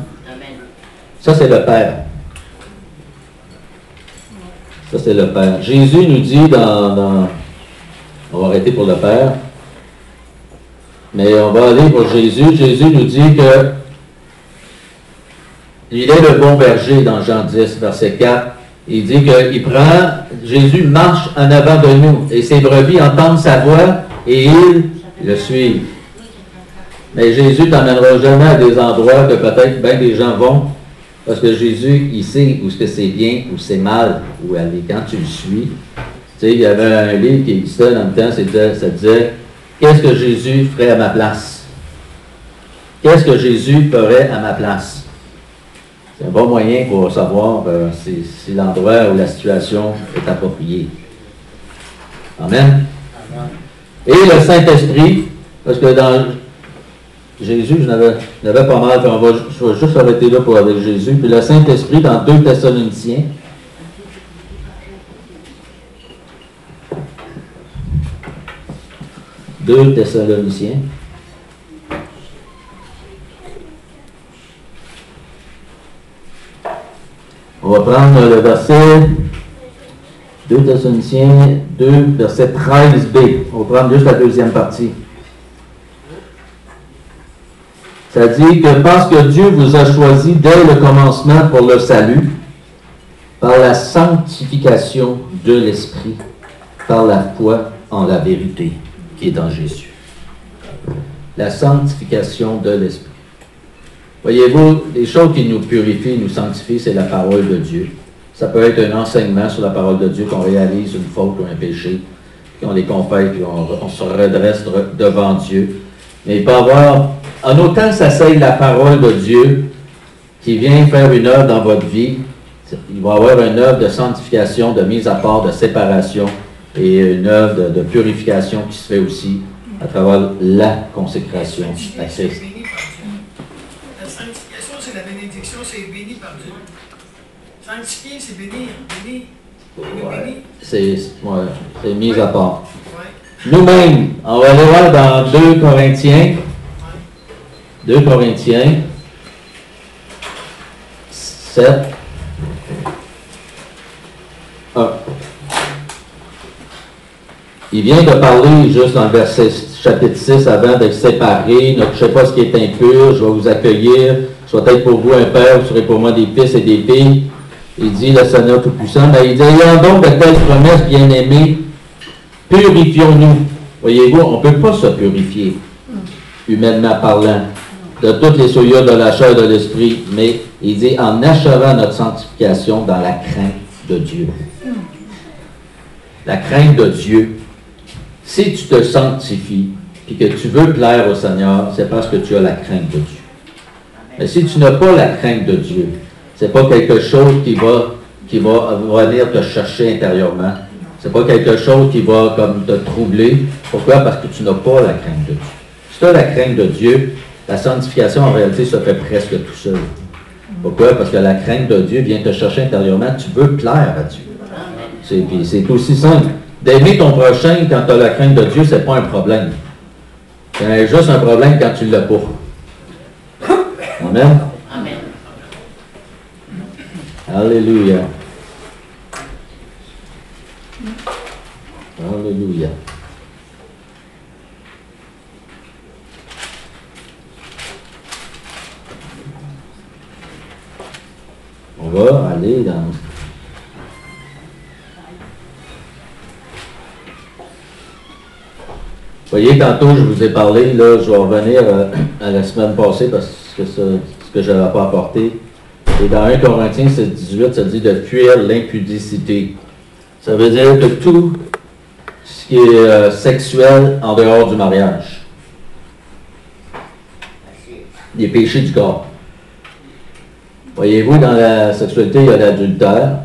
Ça, c'est le Père. Ça, c'est le Père. Jésus nous dit on va arrêter pour le Père, mais on va aller pour Jésus. Jésus nous dit que il est le bon berger dans Jean 10, verset 4. Il dit qu'il Jésus marche en avant de nous, et ses brebis entendent sa voix, et ils le suivent. Mais Jésus ne t'emmènera jamais à des endroits que peut-être bien des gens vont, parce que Jésus, il sait où c'est bien, où c'est mal, où aller. Quand tu le suis, tu sais, il y avait un livre qui existait dans le temps, ça disait « Qu'est-ce que Jésus ferait à ma place? Qu'est-ce que Jésus ferait à ma place? » C'est un bon moyen pour savoir si l'endroit ou la situation est appropriée. Amen. Et le Saint-Esprit, parce que dans Jésus, je n'avais pas mal, je vais juste arrêter là pour avec Jésus. Puis le Saint-Esprit, dans 2 Thessaloniciens, on va prendre le verset 2 Thessaloniciens 2, verset 13b. On va prendre juste la deuxième partie. Ça dit que parce que Dieu vous a choisi dès le commencement pour le salut, par la sanctification de l'Esprit, par la foi en la vérité qui est en Jésus. La sanctification de l'Esprit. Voyez-vous, les choses qui nous purifient, nous sanctifient, c'est la parole de Dieu. Ça peut être un enseignement sur la parole de Dieu, qu'on réalise une faute ou un péché, puis on les confesse, puis on se redresse devant Dieu. Mais il peut y avoir, en autant que ça c'est la parole de Dieu qui vient faire une œuvre dans votre vie, il va y avoir une œuvre de sanctification, de mise à part, de séparation, et une œuvre de purification qui se fait aussi à travers la consécration à Christ. La sanctification, c'est la bénédiction, c'est béni par Dieu. Sanctifier, c'est bénir. Ouais, c'est mis à part. Ouais. Nous-mêmes, on va aller voir dans 2 Corinthiens. 2 Corinthiens 7. 1. Il vient de parler juste dans le verset chapitre 6 avant d'être séparé. Je ne sais pas ce qui est impur, je vais vous accueillir. Je vais être pour vous un père, vous serez pour moi des fils et des filles. Il dit le Seigneur Tout-Puissant, mais il dit, ayant donc de telles promesses, bien-aimés, purifions-nous. Voyez-vous, on ne peut pas se purifier, humainement parlant, de toutes les souillures de la chair et de l'esprit, mais il dit, en achevant notre sanctification dans la crainte de Dieu. La crainte de Dieu. Si tu te sanctifies, puis que tu veux plaire au Seigneur, c'est parce que tu as la crainte de Dieu. Mais si tu n'as pas la crainte de Dieu, c'est pas quelque chose qui va venir te chercher intérieurement. C'est pas quelque chose qui va comme te troubler. Pourquoi? Parce que tu n'as pas la crainte de Dieu. Si tu as la crainte de Dieu, la sanctification en réalité se fait presque tout seul. Pourquoi? Parce que la crainte de Dieu vient te chercher intérieurement. Tu veux plaire à Dieu. C'est aussi simple. D'aimer ton prochain quand tu as la crainte de Dieu, c'est pas un problème. C'est juste un problème quand tu ne l'as pas. Amen. Amen. Alléluia. Alléluia. On va aller dans... Vous voyez, tantôt, je vous ai parlé, là, je vais revenir à la semaine passée parce que c'est ce que je n'avais pas apporté. Et dans 1 Corinthiens 7,18, ça dit de fuir l'impudicité. Ça veut dire que tout ce qui est sexuel en dehors du mariage. Les péchés du corps. Voyez-vous, dans la sexualité, il y a l'adultère,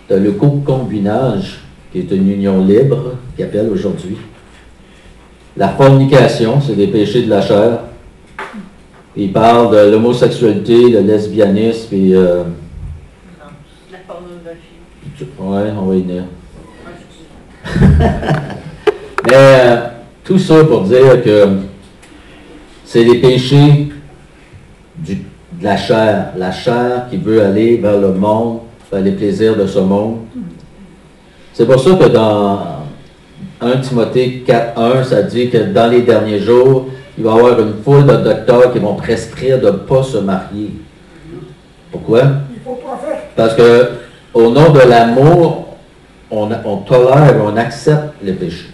il y a le concubinage, qui est une union libre, qui appelle aujourd'hui. La fornication, c'est des péchés de la chair. Il parle de l'homosexualité, le lesbianisme et... la pornographie. Oui, on va y venir. Mais tout ça pour dire que c'est les péchés de la chair qui veut aller vers le monde, vers les plaisirs de ce monde. C'est pour ça que dans 1 Timothée 4.1, ça dit que dans les derniers jours, il va y avoir une foule de docteurs qui vont prescrire de ne pas se marier. Pourquoi? Parce que au nom de l'amour, on tolère et on accepte les péchés.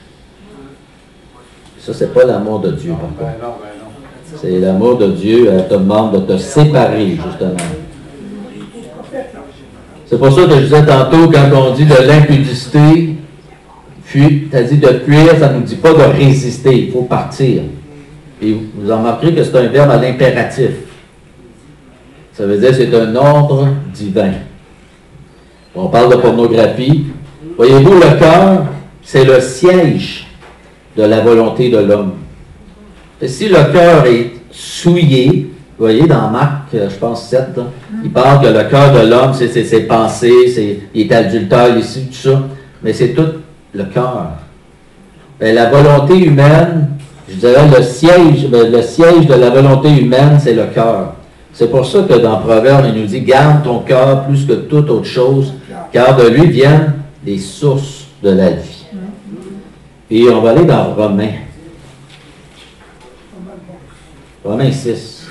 Ça, c'est pas l'amour de Dieu, par contre. C'est l'amour de Dieu, elle te demande de te séparer, justement. C'est pour ça que je disais tantôt, quand on dit de l'impudicité, tu as dit de fuir, ça ne nous dit pas de résister, il faut partir. Et vous remarquerez que c'est un verbe à l'impératif. Ça veut dire que c'est un ordre divin. On parle de pornographie. Voyez-vous, le cœur, c'est le siège de la volonté de l'homme. Et si le cœur est souillé, vous voyez, dans Marc, je pense 7, là, il parle que le cœur de l'homme, c'est ses pensées, il est adultère ici, tout ça, mais c'est tout le cœur. La volonté humaine, je dirais, le siège de la volonté humaine, c'est le cœur. C'est pour ça que dans Proverbe, il nous dit, garde ton cœur plus que toute autre chose, car de lui viennent les sources de la vie. Et on va aller dans Romains. Romains 6.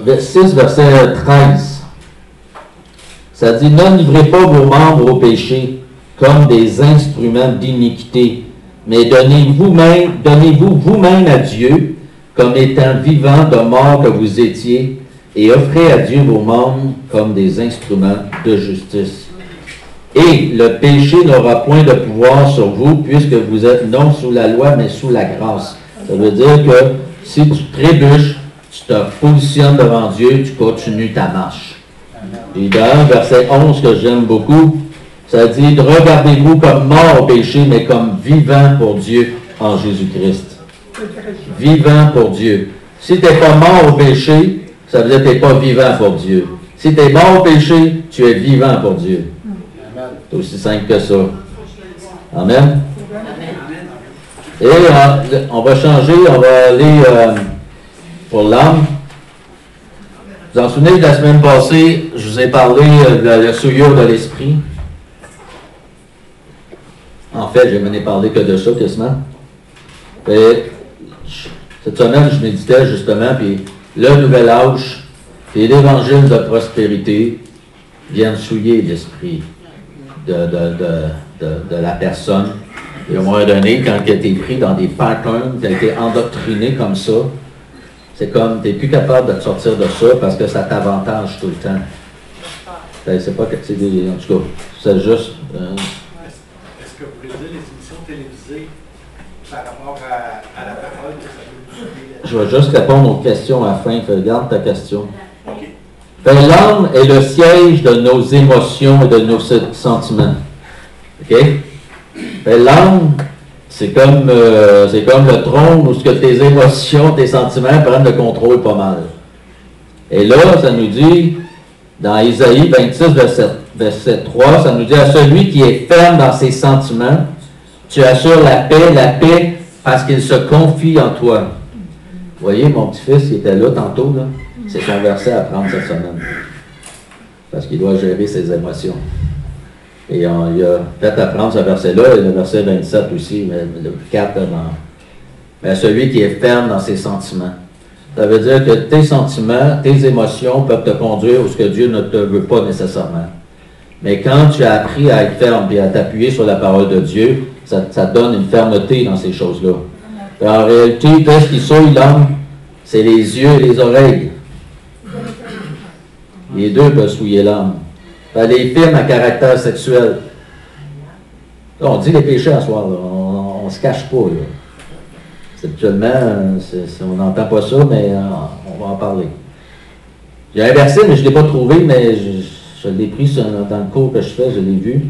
Verset 6, verset 13. Ça dit, n'enivrez pas vos membres au péché comme des instruments d'iniquité, mais donnez-vous vous-même à Dieu comme étant vivant de mort que vous étiez, et offrez à Dieu vos membres comme des instruments de justice. Et le péché n'aura point de pouvoir sur vous, puisque vous êtes non sous la loi, mais sous la grâce. Ça veut dire que si tu trébuches, tu te positionnes devant Dieu, tu continues ta marche. Et dans verset 11 que j'aime beaucoup, ça dit, regardez-vous comme mort au péché, mais comme vivant pour Dieu en Jésus-Christ. Vivant pour Dieu. Si tu n'es pas mort au péché, ça veut dire que tu n'es pas vivant pour Dieu. Si tu es mort au péché, tu es vivant pour Dieu. C'est aussi simple que ça. Amen. Et on va changer, on va aller pour l'âme. Vous vous en souvenez, la semaine passée, je vous ai parlé de la souillure de l'esprit. En fait, je n'ai parlé que de ça, quasiment. Et cette semaine, je méditais justement, puis le nouvel âge et l'évangile de prospérité viennent souiller l'esprit de la personne. Et à un moment donné, quand tu as été pris dans des patterns, tu as été endoctriné comme ça, c'est comme, tu n'es plus capable de te sortir de ça parce que ça t'avantage tout le temps. C'est pas que c'est des... En tout cas, c'est juste... Est-ce que vous voulez dire les émissions télévisées par rapport à la parole que ça peut... Je vais juste répondre aux questions à la fin. Regarde ta question. L'âme est le siège de nos émotions et de nos sentiments. OK? L'âme, c'est comme le trône où tes émotions, tes sentiments prennent le contrôle pas mal. Et là, ça nous dit, dans Isaïe 26, verset 3, ça nous dit, à celui qui est ferme dans ses sentiments, tu assures la paix parce qu'il se confie en toi. Vous voyez, mon petit-fils, il était là tantôt, là. C'est son verset à prendre cette semaine. Parce qu'il doit gérer ses émotions. Et on lui a fait apprendre ce verset-là, et le verset 27 aussi, mais le 4 mais celui qui est ferme dans ses sentiments. Ça veut dire que tes sentiments, tes émotions peuvent te conduire où ce que Dieu ne te veut pas nécessairement. Mais quand tu as appris à être ferme et à t'appuyer sur la parole de Dieu, ça te donne une fermeté dans ces choses-là. En réalité, qu'est-ce qui souille l'homme? C'est les yeux et les oreilles. Les deux peuvent souiller l'homme. Les films à caractère sexuel. Là, on dit les péchés à soir, là. On ne se cache pas. Là. Actuellement, on n'entend pas ça, mais on va en parler. J'ai un verset, mais je ne l'ai pas trouvé, mais je l'ai pris dans le cours que je fais, je l'ai vu.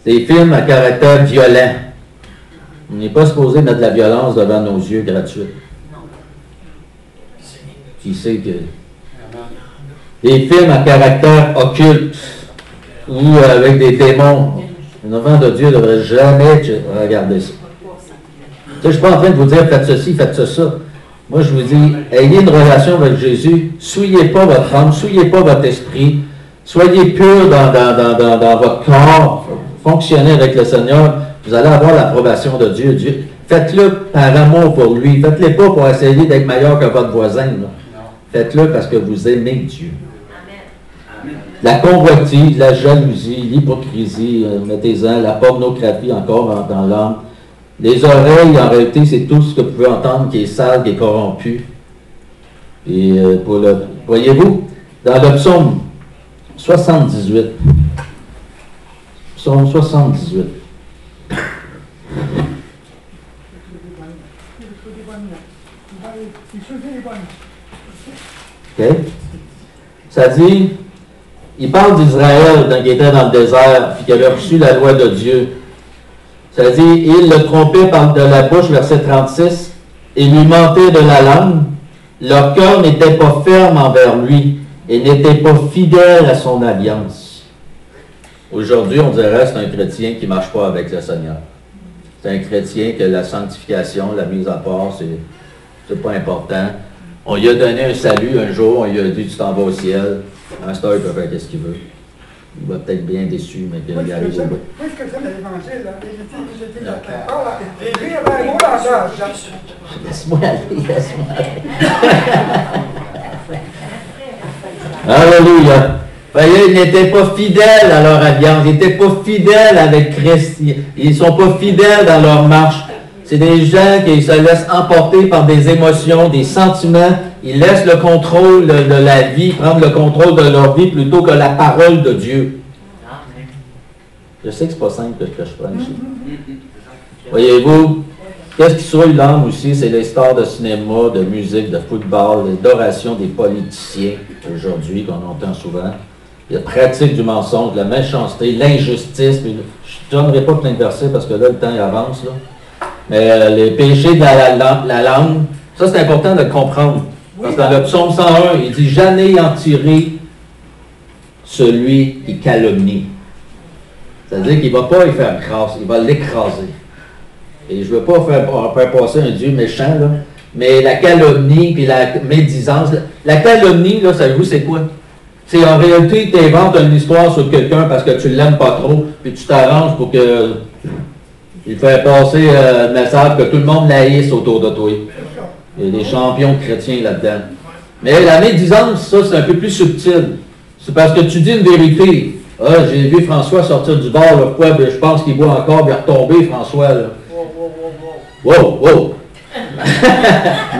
C'est des films à caractère violent. On n'est pas supposé mettre de la violence devant nos yeux gratuite. Qui sait que... Des films à caractère occulte ou avec des démons. Un enfant de Dieu ne devrait jamais regarder ça. Je ne suis pas en train de vous dire faites ceci, faites ça. Moi, je vous dis, ayez une relation avec Jésus. Souillez pas votre âme, souillez pas votre esprit. Soyez pur dans votre corps. Fonctionnez avec le Seigneur. Vous allez avoir l'approbation de Dieu. Faites-le par amour pour lui. Faites-le pas pour essayer d'être meilleur que votre voisin. Faites-le parce que vous aimez Dieu. La convoitise, la jalousie, l'hypocrisie, mettez-en, la pornographie encore dans l'âme. Les oreilles, en réalité, c'est tout ce que vous pouvez entendre qui est sale, qui est corrompu. Et voyez-vous, dans le psaume 78, psaume 78, okay. Ça dit, il parle d'Israël quand il était dans le désert et qu'il avait reçu la loi de Dieu. Ça dit, il le trompait par de la bouche, verset 36, et lui mentait de la langue. Leur cœur n'était pas ferme envers lui et n'était pas fidèle à son alliance. Aujourd'hui, on dirait que c'est un chrétien qui ne marche pas avec le Seigneur. C'est un chrétien que la sanctification, la mise à part, c'est pas important. On lui a donné un salut un jour, on lui a dit tu t'en vas au ciel. Un star, il peut faire ce qu'il veut. Il va peut-être bien déçu, mais qu'il arrive au bout. Moi, ce que j'aime de l'Évangile, j'étais d'accord, et lui, il avait un mot langage. Laisse-moi aller, laisse-moi aller. Alléluia. Voyez, ils n'étaient pas fidèles à leur alliance, ils n'étaient pas fidèles avec Christ, ils ne sont pas fidèles dans leur marche. C'est des gens qui se laissent emporter par des émotions, des sentiments. Ils laissent le contrôle de la vie, prendre le contrôle de leur vie plutôt que la parole de Dieu. Je sais que c'est pas simple que je prenne ici. Voyez-vous, qu'est-ce qui souille l'âme aussi? C'est les stars de cinéma, de musique, de football, l'adoration des politiciens aujourd'hui, qu'on entend souvent. La pratique du mensonge, la méchanceté, l'injustice. Je ne donnerai pas plein de versets parce que là, le temps il avance. Là. Mais les péchés de la langue, ça c'est important de le comprendre. Parce que dans le psaume 101, il dit « Jamais en tirer celui qui calomnie ». C'est-à-dire qu'il ne va pas y faire grâce, il va l'écraser. Et je ne veux pas faire passer un Dieu méchant, là, mais la calomnie puis la médisance. La calomnie, là, savez-vous, c'est quoi? C'est en réalité, tu inventes une histoire sur quelqu'un parce que tu ne l'aimes pas trop, puis tu t'arranges pour que il fait passer le message que tout le monde l'haïsse autour de toi. Il y a des champions chrétiens là-dedans. Mais la médisance, ça, c'est un peu plus subtil. C'est parce que tu dis une vérité. Ah, j'ai vu François sortir du bar, là, quoi, je pense qu'il boit encore, il est retombé, François, là. Wow!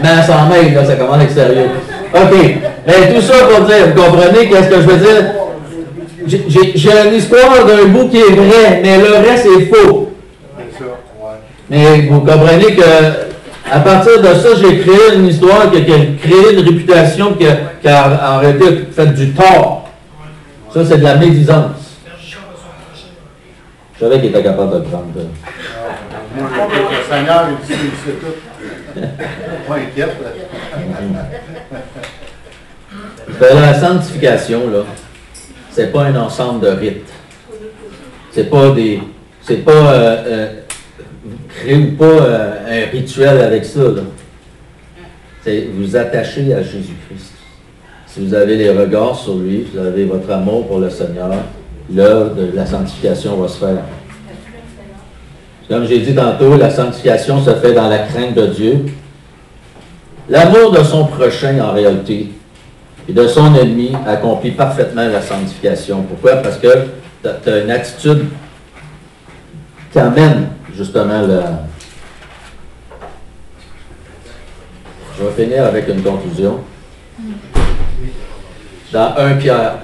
Mais à 100 mètres, là, ça commence à être sérieux. OK. Mais tout ça pour dire, vous comprenez qu'est-ce que je veux dire? J'ai une histoire d'un bout qui est vrai, mais le reste est faux. Mais vous comprenez que à partir de ça, j'ai créé une histoire qui a créé une réputation qui a en réalité fait du tort. Ça, c'est de la médisance. Je savais qu'il était capable de le prendre. Moi, le Seigneur, il sait tout. Pas inquiète. La sanctification, là, c'est pas un ensemble de rites. C'est pas des... C'est pas... créez pas un rituel avec ça. Là. C'est vous attacher à Jésus-Christ. Si vous avez les regards sur lui, vous avez votre amour pour le Seigneur, l'œuvre de la sanctification va se faire. Comme j'ai dit tantôt, la sanctification se fait dans la crainte de Dieu. L'amour de son prochain, en réalité, et de son ennemi, accomplit parfaitement la sanctification. Pourquoi? Parce que tu as une attitude qui amène, justement, Je vais finir avec une conclusion. Dans 1 Pierre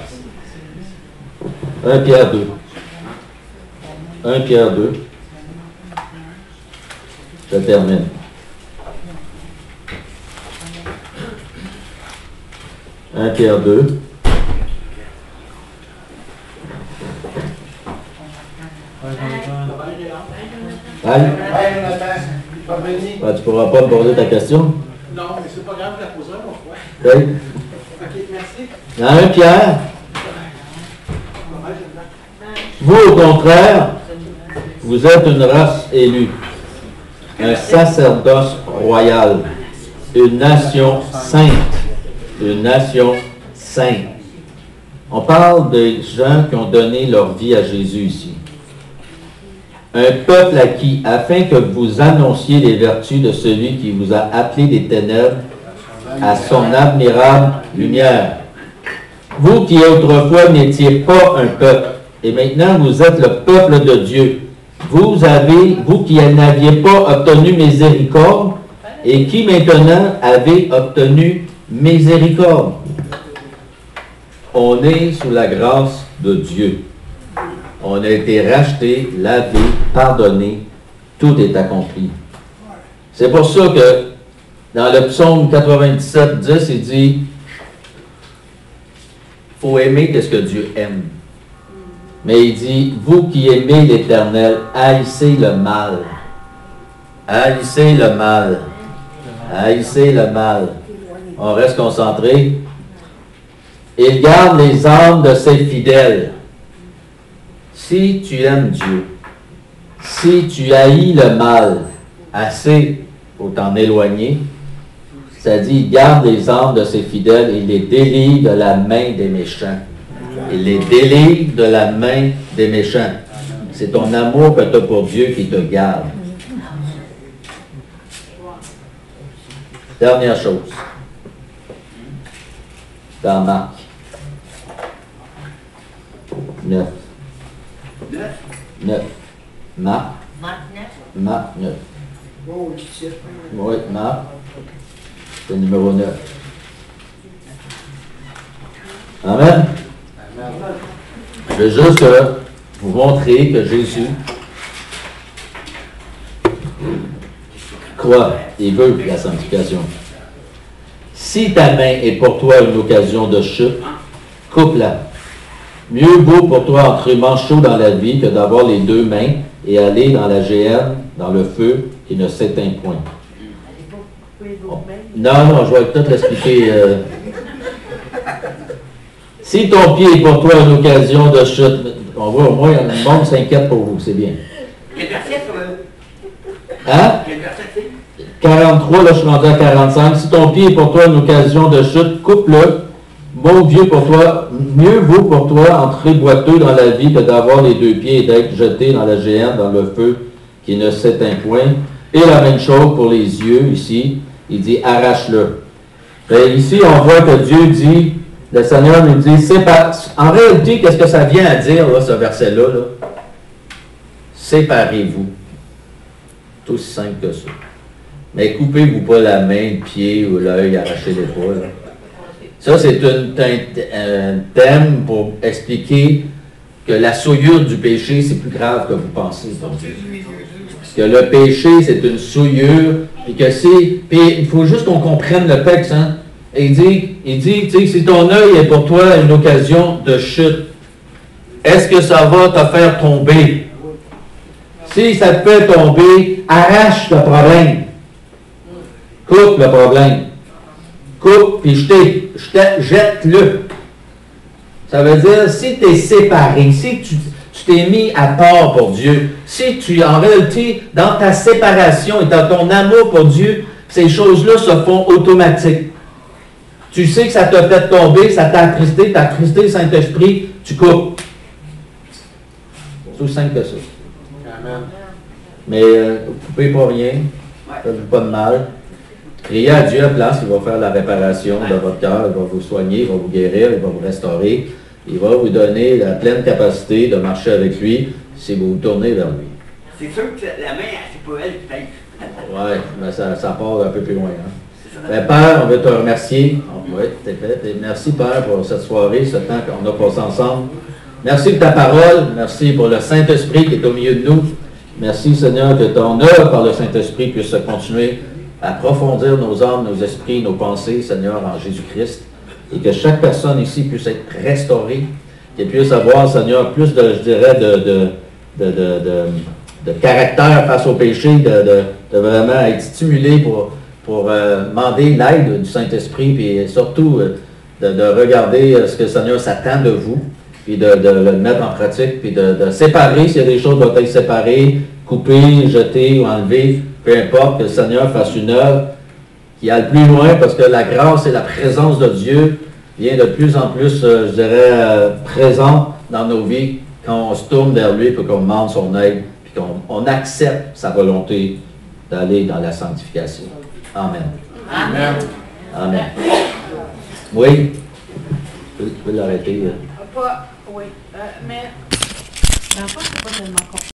2. 1 Pierre 2. Je termine. Pierre 2. Allez. Tu ne pourras pas me poser ta question? Non, mais c'est pas grave, je la poserai mon fois. Oui. OK, merci. Dans 1 Pierre, vous, au contraire, vous êtes une race élue, un sacerdoce royal, une nation sainte. Une nation sainte. On parle des gens qui ont donné leur vie à Jésus ici. Un peuple acquis, afin que vous annonciez les vertus de celui qui vous a appelé des ténèbres à son admirable lumière. Vous qui autrefois n'étiez pas un peuple, et maintenant vous êtes le peuple de Dieu. Vous qui n'aviez pas obtenu miséricorde, et qui maintenant avez obtenu miséricorde. On est sous la grâce de Dieu. On a été racheté, lavé, pardonné. Tout est accompli. C'est pour ça que dans le psaume 97, 10, il dit il faut aimer ce que Dieu aime. Mais il dit vous qui aimez l'Éternel, haïssez le mal. Haïssez le mal. Haïssez le mal. On reste concentré. Il garde les âmes de ses fidèles. Si tu aimes Dieu, si tu haïs le mal assez pour t'en éloigner, ça dit, il garde les âmes de ses fidèles et il les délivre de la main des méchants. Il les délivre de la main des méchants. C'est ton amour que tu as pour Dieu qui te garde. Dernière chose. Dans Marc 9. 9. Marc 9. Oui, Marc. C'est le numéro 9. Amen. Je veux juste vous montrer que Jésus croit et veut la sanctification. Si ta main est pour toi une occasion de chute, coupe-la. Mieux vaut pour toi entrer manchot dans la vie que d'avoir les deux mains et aller dans la géhenne, dans le feu qui ne s'éteint point. Non, je vais tout l'expliquer. Si ton pied est pour toi une occasion de chute, on voit au moins le monde s'inquiète pour vous, c'est bien. Hein? 43, là je suis rendu à 45. Si ton pied est pour toi une occasion de chute, coupe-le. Mieux vaut pour toi entrer boiteux dans la vie que d'avoir les deux pieds et d'être jeté dans la géhenne, dans le feu qui ne s'éteint point. Et la même chose pour les yeux, ici, il dit arrache-le. Ici, on voit que Dieu dit, le Seigneur nous dit, en réalité, qu'est-ce que ça vient à dire, là, ce verset-là? Là? Séparez-vous. C'est aussi simple que ça. Mais coupez-vous pas la main, le pied ou l'œil, arrachez-les pas. Là. Ça, c'est un thème pour expliquer que la souillure du péché, c'est plus grave que vous pensez. Parce que le péché, c'est une souillure, et que c'est... Puis il faut juste qu'on comprenne le texte, hein. Et il dit, tu sais, si ton œil est pour toi une occasion de chute, est-ce que ça va te faire tomber? Si ça te fait tomber, arrache le problème. Coupe le problème. Coupe, puis jette-le. Ça veut dire, si tu es séparé, si tu t'es mis à part pour Dieu, si tu, en réalité, dans ta séparation et dans ton amour pour Dieu, ces choses-là se font automatiques. Tu sais que ça t'a fait tomber, ça t'a attristé le Saint-Esprit, tu coupes. C'est aussi simple que ça. Amen. Mais vous ne coupez pas rien, faites-vous pas de mal. Priez à Dieu à place, il va faire la réparation de votre cœur, il va vous soigner, il va vous guérir, il va vous restaurer. Il va vous donner la pleine capacité de marcher avec lui si vous vous tournez vers lui. C'est sûr que la main, c'est pas elle, peut-être. Oui, mais ça part un peu plus loin. Hein? Ben, Père, on veut te remercier. Oui, c'est fait. Et merci, Père, pour cette soirée, ce temps qu'on a passé ensemble. Merci de ta parole. Merci pour le Saint-Esprit qui est au milieu de nous. Merci, Seigneur, que ton œuvre par le Saint-Esprit puisse continuer à approfondir nos âmes, nos esprits, nos pensées, Seigneur, en Jésus-Christ. Et que chaque personne ici puisse être restaurée, qu'elle puisse avoir, Seigneur, plus de, je dirais, de caractère face au péché, de vraiment être stimulé pour demander l'aide du Saint-Esprit, puis surtout de regarder ce que le Seigneur s'attend de vous, puis de le mettre en pratique, puis de séparer, s'il y a des choses qui doivent être séparées, couper, jeter ou enlever, peu importe, que le Seigneur fasse une œuvre qui aille plus loin, parce que la grâce et la présence de Dieu vient de plus en plus, je dirais, présente dans nos vies quand on se tourne vers lui, puis qu'on demande son aide, puis qu'on accepte sa volonté d'aller dans la sanctification. Amen. Amen. Amen. Oui? Tu peux l'arrêter. Oui. Mais, dans le fond, c'est pas tellement compliqué.